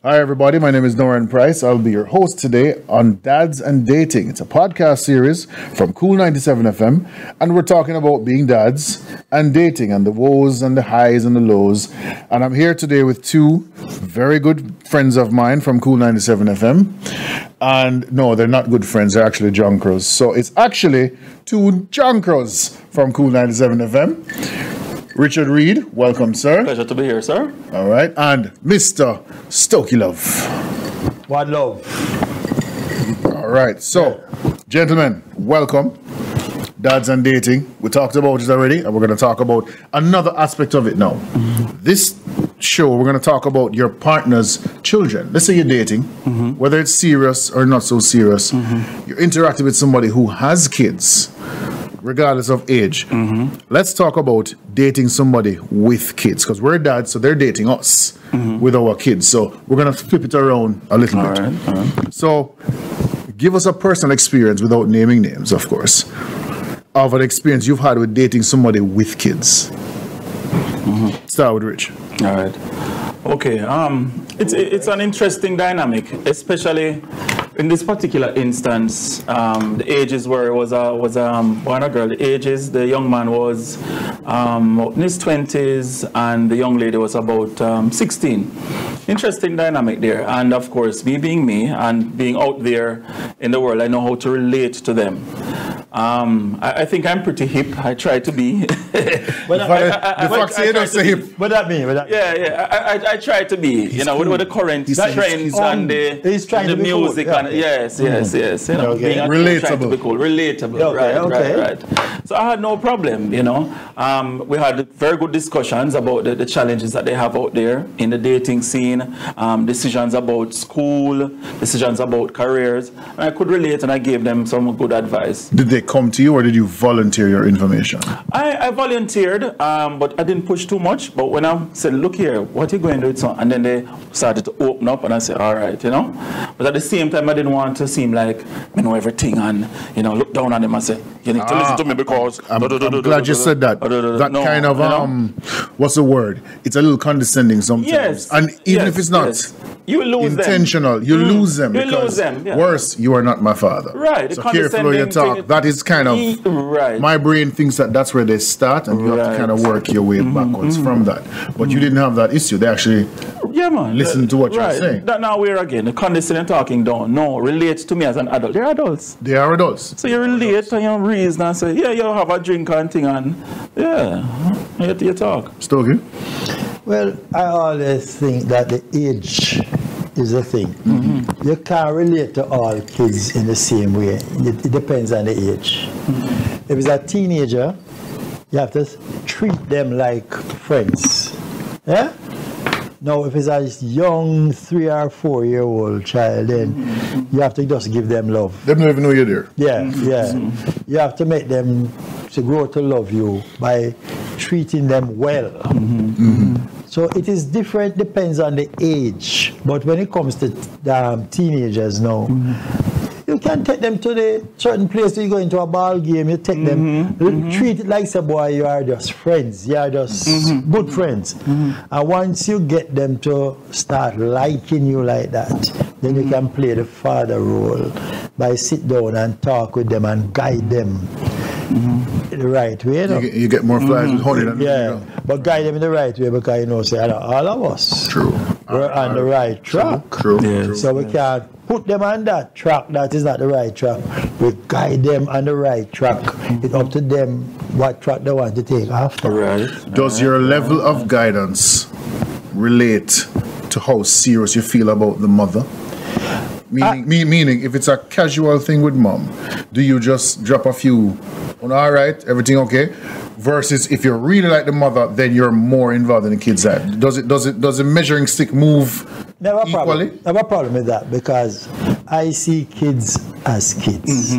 Hi, everybody. My name is Noran Price. I'll be your host today on Dads and Dating. It's a podcast series from Cool 97 FM, and we're talking about being dads and dating and the woes and the highs and the lows. And I'm here today with two very good friends of mine from Cool 97 FM. And no, they're not good friends. They're actually junkers. So it's actually two junkers from Cool 97 FM. Richard Reed, welcome, sir. Pleasure to be here, sir. All right. And Mr. Stokey Love. One love. All right. So, gentlemen, welcome. Dads and dating. We talked about it already, and we're going to talk about another aspect of it now. This show, we're going to talk about your partner's children. Let's say you're dating, whether it's serious or not so serious. You're interacting with somebody who has kids, regardless of age. Let's talk about dating somebody with kids, because we're dads, so they're dating us with our kids. So we're going to flip it around a little bit. All right. So give us a personal experience, without naming names, of course, of an experience you've had with dating somebody with kids. Start with Rich. All right. Okay. It's an interesting dynamic, especially in this particular instance. The ages where it was a boy and a girl. The ages, the young man was in his 20s, and the young lady was about 16. Interesting dynamic there. And of course, me being me and being out there in the world, I know how to relate to them. I think I'm pretty hip. I try to be. What that mean? Yeah. I try to be. You know, with the current trends and the music. Cool. And yes. You know, Okay. being Relatable. trying to be cool. Relatable. Right. So I had no problem. You know, we had very good discussions about the challenges that they have out there in the dating scene. Decisions about school, decisions about careers. And I could relate, and I gave them some good advice. Did they come to you, or did you volunteer your information? I volunteered, but I didn't push too much. But when I said, look here, what are you going to do with son? And then they started to open up, and I said, all right, you know. But at the same time, I didn't want to seem like I know everything and, you know, look down on them and say, you need to listen to me because... I'm glad you said that. That kind of, what's the word? It's a little condescending sometimes. Yes. And even if it's not you will lose intentional, you lose them. You because lose them, yeah. Worse, you are not my father. Right. So careful when you talk. That is kind of... Right. My brain thinks that that's where they start, and you have to kind of work your way backwards from that. But you didn't have that issue. They actually listen to what you're saying. That now we're again, the condescending talking down. No, relate to me as an adult. They're adults. They are adults. So you relate and you reason and say, yeah, you have a drink and thing, and you talk. Stokey? Well, I always think that the age is a thing. You can't relate to all kids in the same way. It depends on the age. If it's a teenager, you have to treat them like friends. Yeah? Now, if it's a young 3 or 4 year old child, then you have to just give them love. They don't even know you're there. Yeah. You have to make them to grow to love you by treating them well. So it is different, depends on the age. But when it comes to teenagers now, you can take them to the certain place. You go into a ball game, you take them, treat it like, say, boy, you are just friends. You are just good friends. And once you get them to start liking you like that, then you can play the father role by sit down and talk with them and guide them the right way. You know? You get more flies with honey than but guide them in the right way, because you know, say, all of us, we're on the right track. True. So we can't put them on that track that is not the right track. We guide them on the right track. It's up to them what track they want to take after. Right. Does your level of guidance relate to how serious you feel about the mother? Meaning, if it's a casual thing with mom, do you just drop a few, all right, everything okay? Versus if you're really like the mother, then you're more involved in the kids' side. Does the measuring stick move equally? Never a problem with that, because I see kids as kids.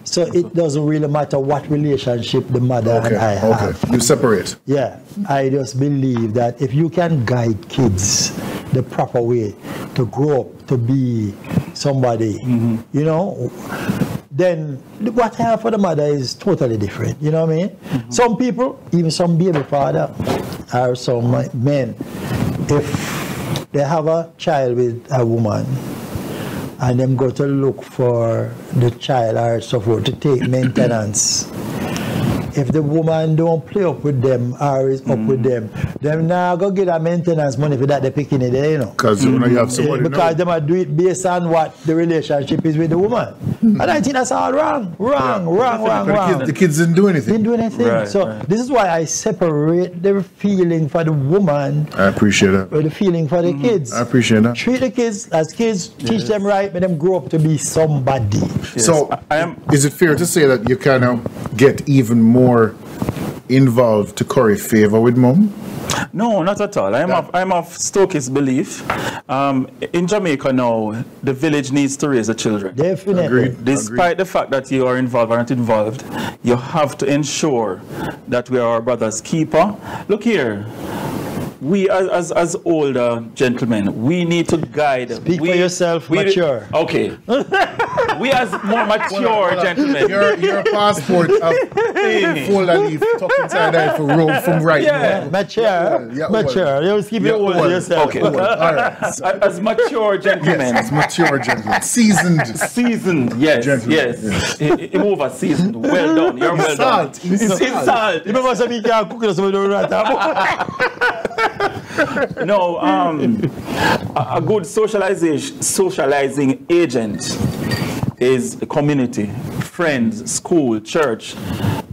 So it doesn't really matter what relationship the mother and I have. You separate. Yeah, I just believe that if you can guide kids the proper way to grow up to be somebody, you know, then what I have for the mother is totally different. You know what I mean? Some people, even some baby father or some men, if they have a child with a woman, and them go to look for the child or so forth to take maintenance. If the woman don't play up with them or is up with them now go get a maintenance money for that they picking it there, you know. Because you have somebody because they might do it based on what the relationship is with the woman. And I think that's all wrong. Wrong. The kids didn't do anything. Didn't do anything. Right, so this is why I separate the feeling for the woman I appreciate that. with the feeling for the kids. I appreciate that. Treat the kids as kids, teach them right, make them grow up to be somebody. Yes. So, is it fair to say that you kind of get even more involved to curry favor with mom? No, not at all. I'm of Stokes' belief. In Jamaica now, the village needs to raise the children. Definitely. Agreed. Despite the fact that you are involved or not involved, you have to ensure that we are our brother's keeper. Look here. We as older gentlemen, we need to guide. Speak for yourself, mature. Okay. We as more mature gentlemen. Your passport of folder leaf tucked inside there for road from right. Yeah. Mature. You keep it old to yourself. Okay. All right. As mature gentlemen. Yes, mature gentlemen. Seasoned. Yes, gentlemen. yes. Move a seasoned. Well done. You're well done. It's salt. You remember something you can't cook it, so we don't write that. No, a good socializing agent is the community, friends, school, church,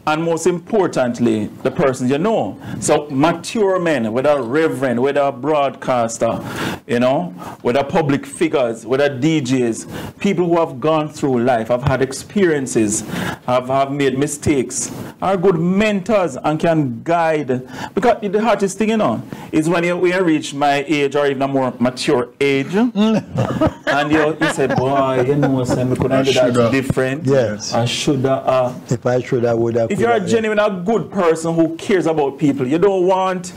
and most importantly, the person you know. So mature men, whether reverend, whether broadcaster, you know, whether public figures, whether DJs, people who have gone through life, have had experiences, have made mistakes, are good mentors and can guide. Because the hardest thing, you know, is when you reach my age or even a more mature age, and you say, boy, you know, I could have done that different. Yes. I should have. If I should, I would have. If you're a genuine, a good person who cares about people, you don't want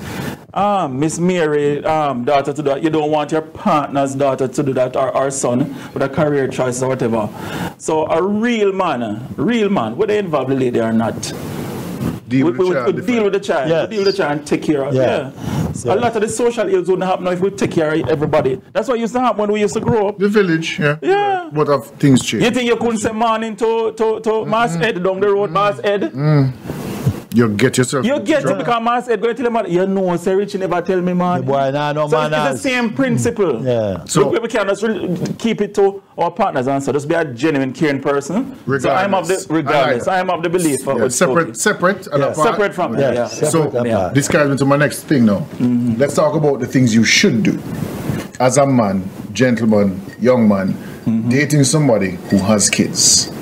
Miss Mary daughter to do that. You don't want your partner's daughter to do that, or our son with a career choice or whatever. So a real man, whether involve the lady or not, Deal with the child. Yes. Deal with the child and take care of it. Yeah. So a lot of the social ills wouldn't happen if we take care of everybody. That's what used to happen when we used to grow up. The village, yeah. Yeah. What have things changed? You think you couldn't say morning to Mass Ed down the road, Mass Ed? You get yourself. You get it because Mass Ed going to tell him, you know, sir, Richie never tell me, man. The boy, nah, no So man. it's the same principle. Yeah. So we can just keep it to our partners and so just be a genuine, caring person. Regardless. So I'm of the regardless. I am of the belief. Yeah, separate and apart. Separate from it. Yeah. So Yeah. this carries me to my next thing now. Let's talk about the things you should do as a man, gentleman, young man, dating somebody who has kids.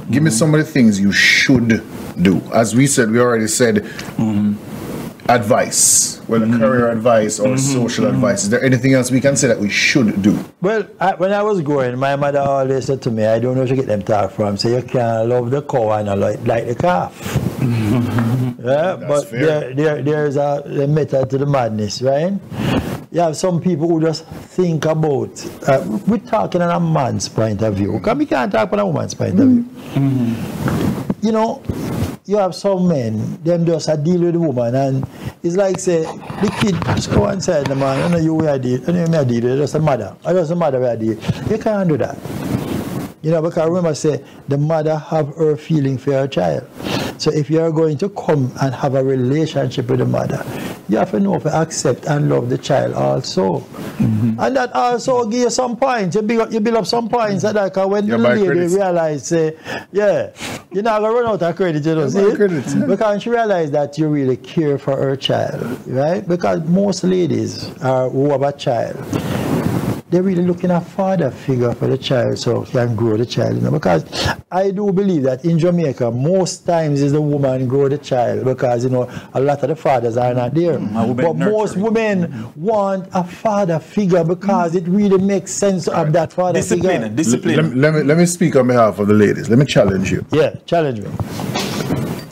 Give me some of the things you should do. As we said, we already said advice, whether career advice or social advice. Is there anything else we can say that we should do? Well, when I was growing, my mother always said to me, I don't know where to get them talk from. So you can't love the cow and not like the calf. Yeah, but there's a method to the madness, right? You have some people who just think about, we're talking on a man's point of view, because we can't talk on a woman's point of view. You know, you have some men, them just deal with the woman, and it's like, say, the kid just go inside the man, I know you will deal, I know me I deal with, just a mother, or just a mother will deal. You can't do that. You know, because remember, say, the mother have her feeling for her child. So if you are going to come and have a relationship with the mother, you have to know to accept and love the child also. And that also give you some points. You build up some points that like when the lady realize, say, yeah, you're not going to run out of credit, you know, see? Because she realized that you really care for her child, right? Because most ladies who have a child, they're really looking at father figure for the child so can grow the child, you know, because I do believe that in Jamaica most times is the woman grow the child because, you know, a lot of the fathers are not there. But most women want a father figure because it really makes sense to have that father figure. Discipline. Let me speak on behalf of the ladies. Let me challenge you. Yeah, challenge me.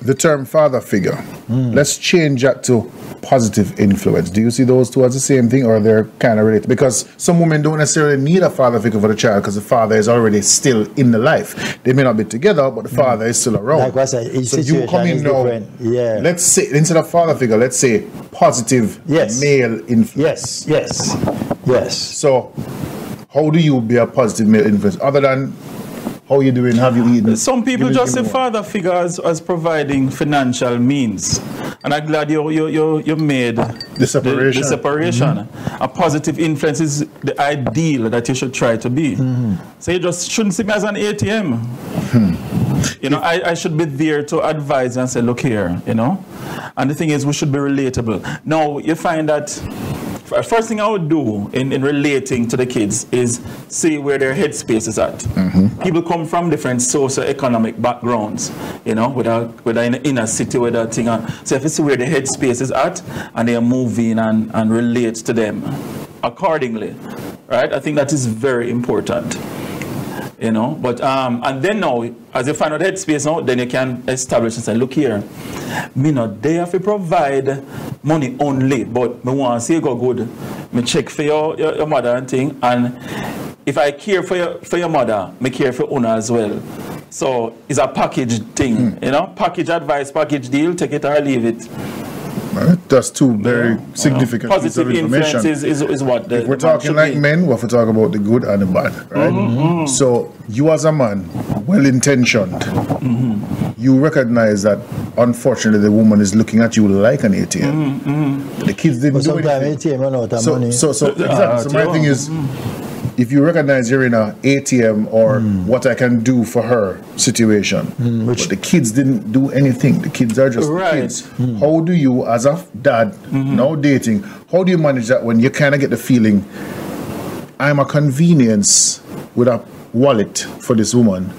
The term father figure, let's change that to positive influence. Do you see those two as the same thing, or they're kind of related? Because some women don't necessarily need a father figure for the child because the father is already still in the life. They may not be together, but the father is still around. Like I said, each so you come in now, yeah. Let's say, instead of father figure, let's say positive male influence. Yes. Yes. So, how do you be a positive male influence other than how you doing? Have you eaten? Some people Give me just see one. father figures as providing financial means, and I'm glad you made The separation. The separation. A positive influence is the ideal that you should try to be. So you just shouldn't see me as an ATM. You know, I should be there to advise and say, look here, you know. And the thing is, we should be relatable. Now, you find that first thing I would do in relating to the kids is see where their headspace is at. People come from different socio-economic backgrounds, you know, whether in the inner city, whether thing. So if you see where the headspace is at, and they are moving and relate to them accordingly, right? I think that is very important. You know, but and then now, as you find out headspace now, then you can establish and say, look here, me not there to provide money only, but me want to see you go good. Me check for your mother and thing, and if I care for your mother, me care for Una as well. So it's a package thing, you know, package advice, package deal, take it or leave it. That's two very significant pieces of positive information. influence is what the, If we're the man talking should like be. men, we have to talk about the good and the bad, right? So you as a man, well-intentioned, you recognize that unfortunately the woman is looking at you like an ATM. The kids didn't But do sometimes anything. ATM run out of So money. exactly. So my thing is, if you recognize you're in a ATM or what I can do for her situation, but the kids didn't do anything. The kids are just Right. kids. How do you, as a dad, now dating, how do you manage that when you kind of get the feeling, I'm a convenience with a wallet for this woman,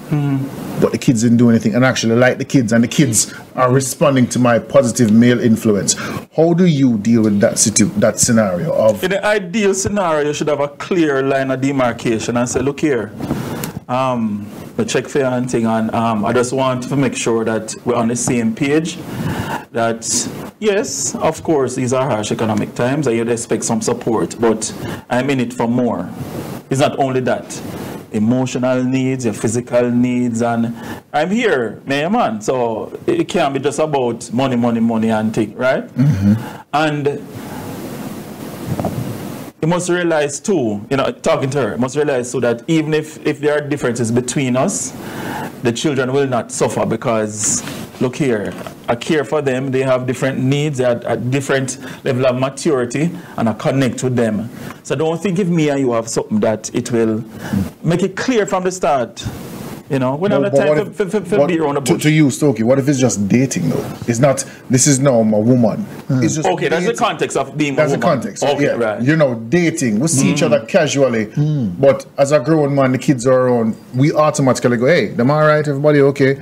but the kids didn't do anything, and actually like the kids, and the kids are responding to my positive male influence. How do you deal with that that scenario of In the ideal scenario, you should have a clear line of demarcation and say, look here, the check for your thing, and I just want to make sure that we're on the same page, that yes, of course, these are harsh economic times and you'd expect some support, but I'm in it for more. It's not only that. Emotional needs, your physical needs, and I'm here, man. So it can't be just about money and thing, right? And you must realize too, you know, talking to her, you must realize too that even if there are differences between us, the children will not suffer because, look here, I care for them, they have different needs, they are at different level of maturity, and I connect with them. So don't think if me and you have something that it will make it clear from the start. You know, we don't have the time for be around the bush. to you, Stokey, what if it's just dating though? It's not, this is now my woman. It's just Okay, that's the dating. context of being That's a the woman. context. Okay, Yeah. right. You know, dating. We see each other casually, but as a grown man, the kids are around, we automatically go, hey, am I right? Everybody okay?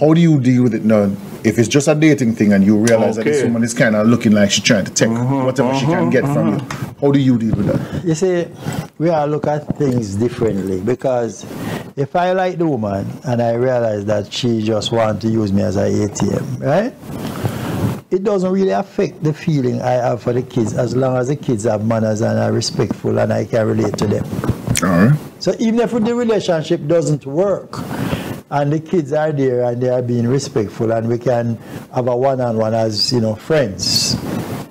How do you deal with it now? If it's just a dating thing and you realize that this Okay. woman is kind of looking like she's trying to take whatever she can get from you, how do you deal with that? You see, we all look at things differently, because if I like the woman and I realize that she just wants to use me as an ATM, right? It doesn't really affect the feeling I have for the kids, as long as the kids have manners and are respectful and I can relate to them. All right. So even if the relationship doesn't work and the kids are there and they are being respectful and we can have a one-on-one as, you know, friends,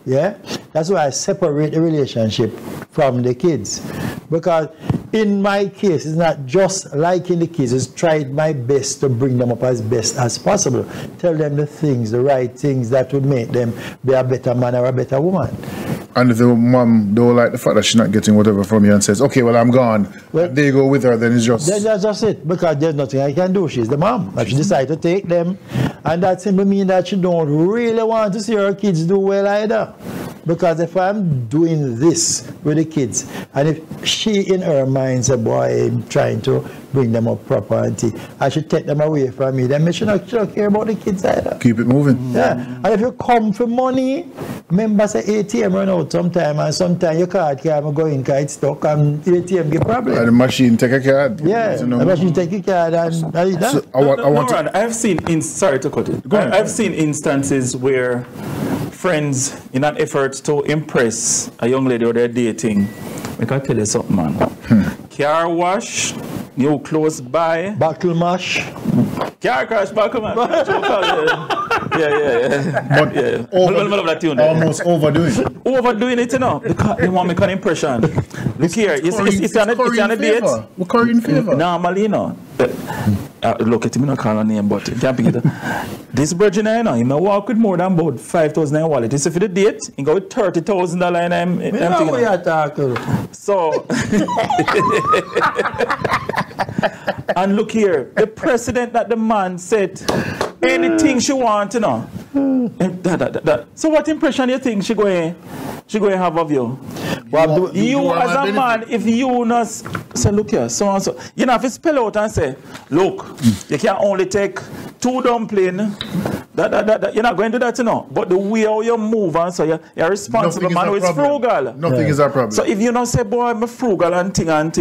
yeah? That's why I separate the relationship from the kids. Because in my case, it's not just liking the kids, it's tried my best to bring them up as best as possible. Tell them the things, the right things that would make them be a better man or a better woman. And if the mom don't like the fact that she's not getting whatever from you and says, okay, well, I'm gone, Well, they go with her, then it's just... That's just it, because there's nothing I can do. She's the mom. If she decides to take them, and that simply means that she don't really want to see her kids do well either. Because if I'm doing this with the kids, and if she in her mind says, boy, I'm trying to bring them up proper, and I should take them away from me, then she don't care about the kids either. Keep it moving. Yeah. And if you come for money, remember say ATM run out sometime, and sometimes your card can't go in because it's stuck, and ATM get problem. And the machine take a card. Yeah, You know? unless you take your card and that. So I want to... Ron, I've seen, sorry to cut it. Go ahead. I've seen instances where friends, in an effort to impress a young lady or they're dating, I can tell you something, man. Car wash, new clothes buy, Buckle mash. car crash, buckle man. But almost overdoing it. Overdoing it, you know, because they want to make an impression. Look here, it's on a date. We're Curry in favor. Normally, you know, look at him, not call a name, but you can't pick it up. This virgin, you know, he may walk with more than about 5,000 in wallet. It's for the date, he go with $30,000 in So, and look here, the precedent that the man set, anything she wants, you know. So what impression do you think she going to have of you? You as a man, if you not say, look here, so and so, you know, if you spell out and say, look, you can only take 2 dumplings. You're not going to do that, you know. But the way how you move and so you're responsible man who is frugal. Nothing is a problem. So if you not say, boy, I'm frugal and thing and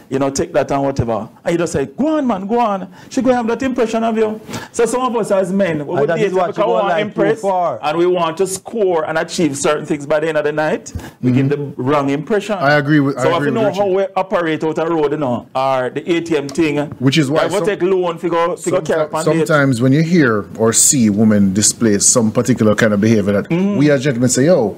you know, take that and whatever, and you just say, go on, man, go on. She going to have that impression of you. So some of us as men, we date because we want to impress and we want to score and achieve certain things by the end of the night. We give the wrong impression. I agree with So if you know how we operate out the road, you know, or the ATM thing, which is why we take loan figure care upon sometimes when you hear or see women display some particular kind of behavior that we as gentlemen say, yo,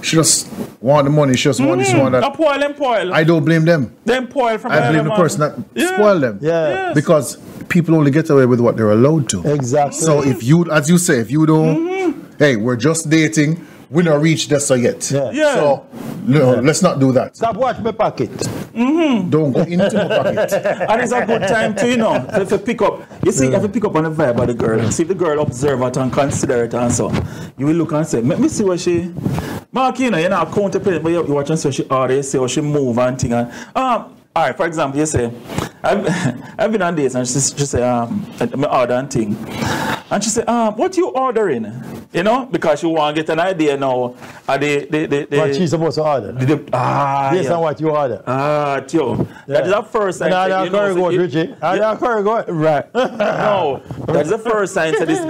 she just want the money, she just want this one, that. Poil. I don't blame them. Them poil from I blame the person that spoil them. Yeah. Because people only get away with what they're allowed to. Exactly. So if you, as you say, if you don't, hey, we're just dating, we don't reach this yet. Yeah. So let's not do that. Stop watch my pocket. Don't go into my pocket. And it's a good time to, you know, if you pick up, you see, if you pick up on the vibe of the girl, see if the girl observe it and consider it and so, you will look and say, let me see what she, Mark, you know, you're not contemplating, but you watch and see what she order, you see how she move and thing. And, all right, for example, you say, I've been on dates and she say, I'm ordering thing. And she say, what you ordering? You know, because she want to get an idea now. What she's supposed to order. Based on what you order. Tio. That is the first sign. Right. No, that's the first sign that this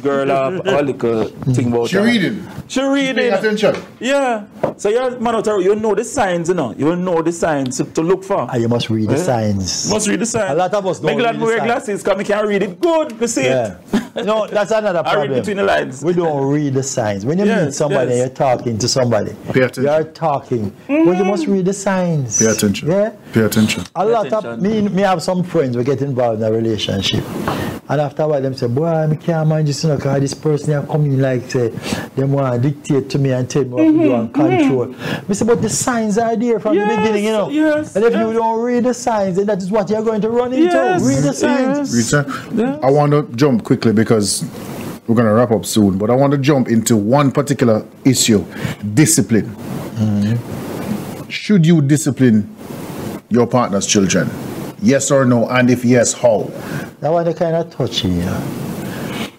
girl a little thing about She reading. She reading. Paying attention. Yeah. So you're man, you know the signs, you know. You will know the signs to look for. And you must read the signs. Must read the signs. A lot of us don't read the signs. Wear glasses because we can't read it good. You see it. No, that's another problem. I read between the lines. We don't read the signs. When you meet somebody and you're talking to somebody, pay attention. You're talking. Well, you must read the signs. Pay attention. Yeah? Pay attention. A lot of me have some friends who get involved in a relationship. And after a while, them say, boy, I can't mind this, you know, because this person here coming like, say, they want to dictate to me and tell me what to do and control. I say, but the signs are there from the beginning, you know. And if you don't read the signs, then that is what you're going to run into. Read the signs. I want to jump quickly because we're going to wrap up soon, but I want to jump into one particular issue, discipline. Should you discipline your partner's children? Yes or no? And if yes, how? That one kind of touchy, yeah.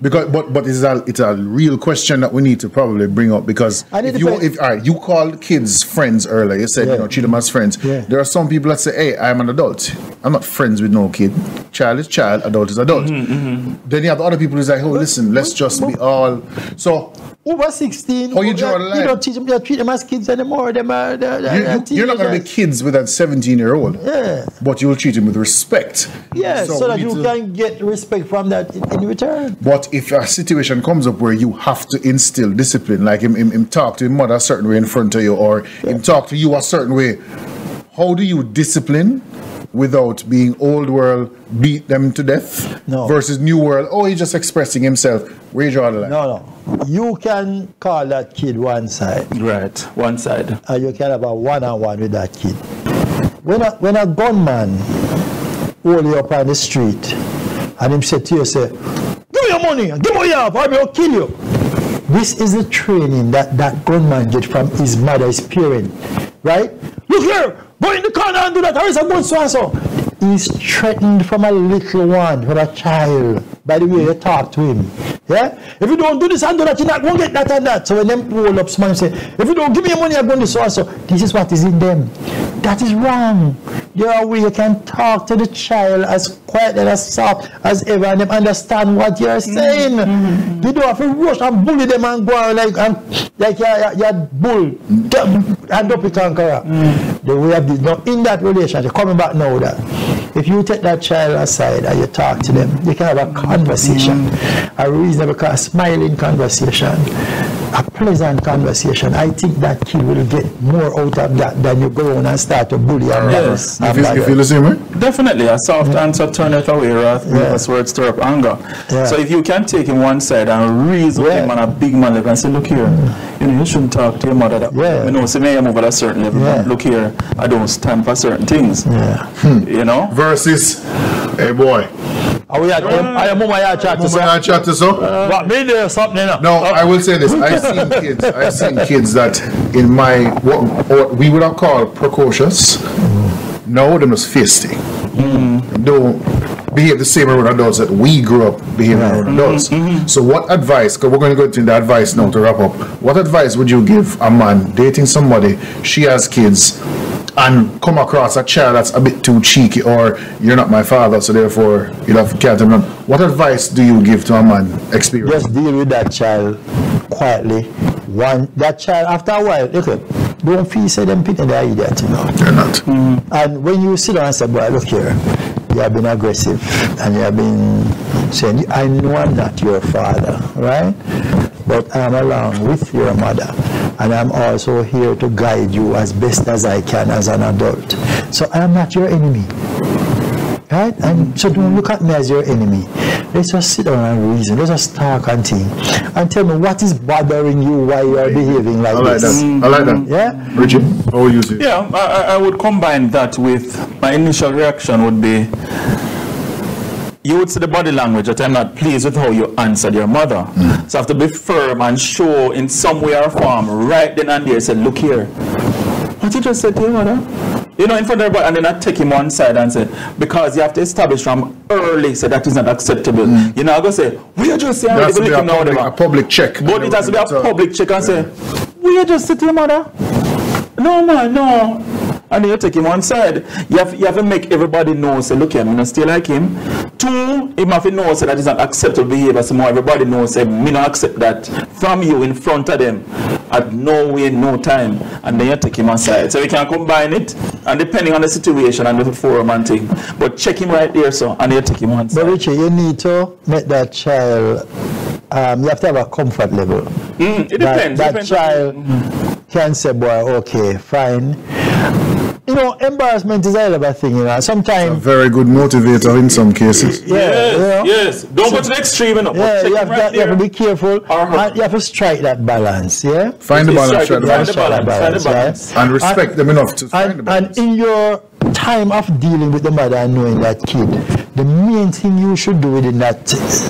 Because, but it's a real question that we need to probably bring up because if you called kids friends earlier, you said you know treat them as friends. There are some people that say, hey, I'm an adult. I'm not friends with no kid. Child is child, adult is adult. Then you have the other people who's like, oh, listen, let's just be all so. Over 16, how you draw the line? You don't teach them, you don't treat them as kids anymore. You're not going to be kids with a 17-year-old. Yeah. But you'll treat him with respect. Yeah, so that you can get respect from that in return. But if a situation comes up where you have to instill discipline, like him talk to his mother a certain way in front of you, or him talk to you a certain way, how do you discipline without being old world, beat them to death, versus new world, oh, he's just expressing himself? Where you draw the line? No. You can call that kid one side. Right, one side. And you can have a one-on-one with that kid. When a gunman hold you up on the street and him say to you, say, give me your money, give me your or I'll kill you. This is the training that gunman get from his mother, his parent. Right? Look here, go in the corner and do that, or else I'm going so. He's threatened from a little one, from a child, by the way you talk to him. Yeah? If you don't do this and do that, you're not going to get that and that. So when them roll up, someone say, if you don't give me your money, I'm going to do so. This is what is in them. That is wrong. There are ways you can talk to the child as quiet and as soft as ever, and them understand what you're saying. You don't have to rush and bully them and go like you're bull and up conqueror. The way of this. Now in that relationship, coming back now that if you take that child aside and you talk to them, you can have a conversation, a reasonable, smiling conversation, a pleasant conversation. I think that kid will get more out of that than you go on and start to bully and Yes. You feel the same way? Definitely, a soft answer turneth away wrath, grievous words stir up anger. Yeah. So if you can take him one side and reason with him on a big man level and say, look here, you know, you shouldn't talk to your mother that way. You know, say, may I move at a certain level, but look here, I don't stand for certain things. You know? Versus, hey boy. Chat to so. But me there something. No, I will say this. I've seen kids that in my what we would have called precocious. No, them was feisty. Don't behave the same way with adults that we grew up behaving with adults. So what advice, because we're going to go into the advice now to wrap up, what advice would you give a man dating somebody, she has kids, and come across a child that's a bit too cheeky, or you're not my father, so therefore you'll have to catch him? What advice do you give to a man experienced? Just deal with that child quietly. That child, after a while, look at, don't feel say them people they're idiot, you know. They're not. And when you sit down and say, boy, look here, you have been aggressive and you have been saying, I know I'm not your father, right? But I'm along with your mother. And I'm also here to guide you as best as I can as an adult. So I am not your enemy. Right? And so don't look at me as your enemy. Let's just sit down and reason. Let's just talk and think. And tell me what is bothering you, why you are behaving like this. I like that. Yeah? Richard, how would you say? Yeah, I would combine that with my initial reaction would be, you would see the body language that I'm not pleased with how you answered your mother. So I have to be firm and show in some way or form right then and there, say, look here, what you just said to your mother? You know, in front of everybody, and then I take him one side and say, because you have to establish from early, so that is not acceptable. You know, I go say, we are just saying, a public check. But it has to be a public check and say, we are just sitting, mother. No, man, no. And then you take him one side. You have to make everybody know, say, look here, I'm not still like him. Two, he have to know, say, that is not acceptable behavior. So more everybody knows, say, me not accept that from you in front of them at no way, no time. And then you take him one side. So we can combine it, and depending on the situation and the forum and thing. But check him right there, so, and you take him one side. But Richie, you need to make that child, you have to have a comfort level. It depends. That child can say, boy, okay, fine. You know, embarrassment is a hell of a thing, you know. Sometimes a very good motivator in some cases. Yes. Don't go to the extreme, you know. Yeah, you have to be careful. And you have to strike that balance, yeah? Find the balance, find the balance. And respect them enough to find the balance. And in your time of dealing with the mother and knowing that kid, the main thing you should do within that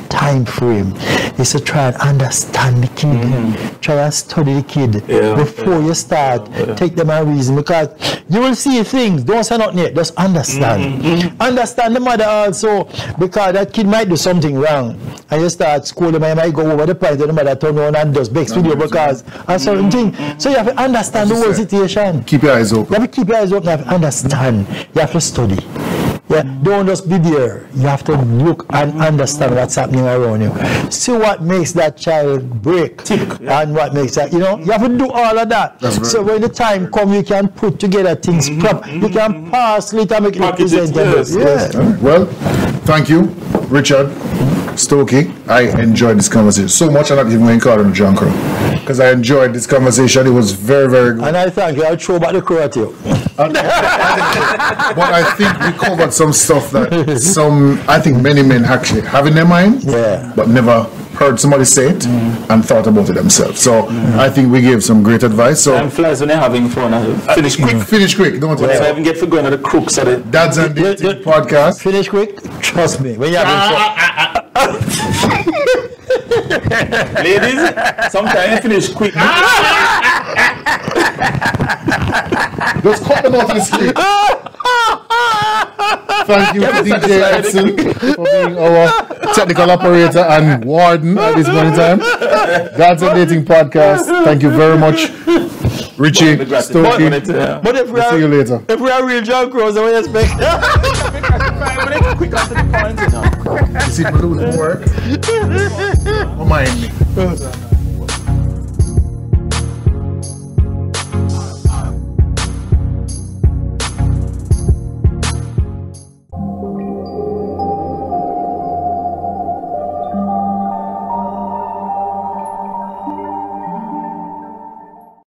time frame is to try and understand the kid. Try and study the kid before you start. Take them and reason, because you will see things. Don't say nothing yet. Just understand. Understand the mother also, because that kid might do something wrong, and you start scolding him. You might go over the point of the mother turn around and does big video because of certain thing. So you have to understand the whole situation. Keep your eyes open. You have to keep your eyes open. You have to understand. You have to study. Yeah, don't just be there. You have to look and understand what's happening around you. See what makes that child break and what makes that, you know, you have to do all of that. So when the time comes, you can put together things proper. You can pass later and make it presentable. Yes. Well, thank you, Richard Stokey. I enjoyed this conversation so much. I'm not even going to call him John Crow, because I enjoyed this conversation. It was very, very good. And I thank you. I'll throw back the crow at you. But I think we covered some stuff that I think many men actually have in their mind, but never heard somebody say it and thought about it themselves. So I think we gave some great advice. So time flies when you're having fun. Finish quick. Finish quick. Don't worry. I even get for going to the crooks at it. Dads and Dating podcast. Finish quick. Trust me. When you're having fun. Ladies, sometimes you finish quick. Just cut them off the screen. Thank you to DJ Edson for being our technical operator and warden at this point in time. That's a Dating Podcast. Thank you very much, Richie Stokey. But if we see you later. If we are real John Crows, then we expect. Quick on to the point, you know. You see, we're losing work. Don't mind me.